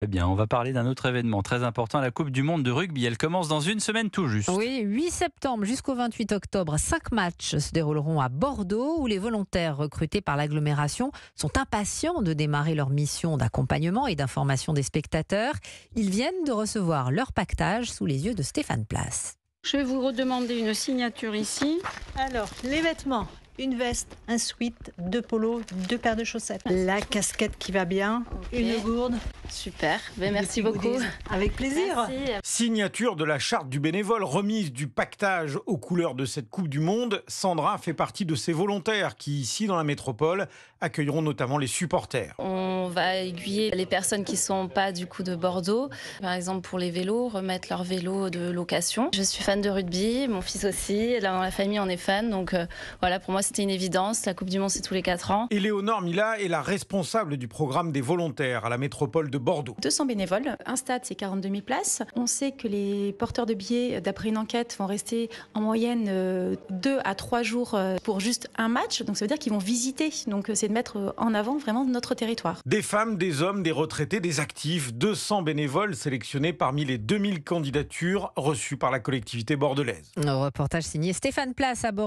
Eh bien, on va parler d'un autre événement très important, la Coupe du Monde de rugby. Elle commence dans une semaine tout juste. Oui, 8 septembre jusqu'au 28 octobre, 5 matchs se dérouleront à Bordeaux où les volontaires recrutés par l'agglomération sont impatients de démarrer leur mission d'accompagnement et d'information des spectateurs. Ils viennent de recevoir leur pactage sous les yeux de Stéphane Place. Je vais vous redemander une signature ici. Alors, les vêtements, une veste, un sweat, deux polos, deux paires de chaussettes. La casquette qui va bien, une gourde. Super, merci des beaucoup. goodies. Avec plaisir. Merci. Signature de la charte du bénévole, remise du pactage aux couleurs de cette Coupe du Monde. Sandra fait partie de ces volontaires qui, ici dans la métropole, accueilleront notamment les supporters. On va aiguiller les personnes qui ne sont pas du coup de Bordeaux. Par exemple pour les vélos, remettre leurs vélos de location. Je suis fan de rugby, mon fils aussi. Là, dans la famille, on est fan. Donc voilà, pour moi, c'était une évidence. La Coupe du Monde, c'est tous les 4 ans. Éléonore Mila est la responsable du programme des volontaires à la métropole de Bordeaux. 200 bénévoles. Un stade, c'est 42 000 places. On sait que les porteurs de billets, d'après une enquête, vont rester en moyenne 2 à 3 jours pour juste un match. Donc ça veut dire qu'ils vont visiter. Donc c'est de mettre en avant vraiment notre territoire. Des femmes, des hommes, des retraités, des actifs. 200 bénévoles sélectionnés parmi les 2000 candidatures reçues par la collectivité bordelaise. Un reportage signé Stéphane Place à Bordeaux.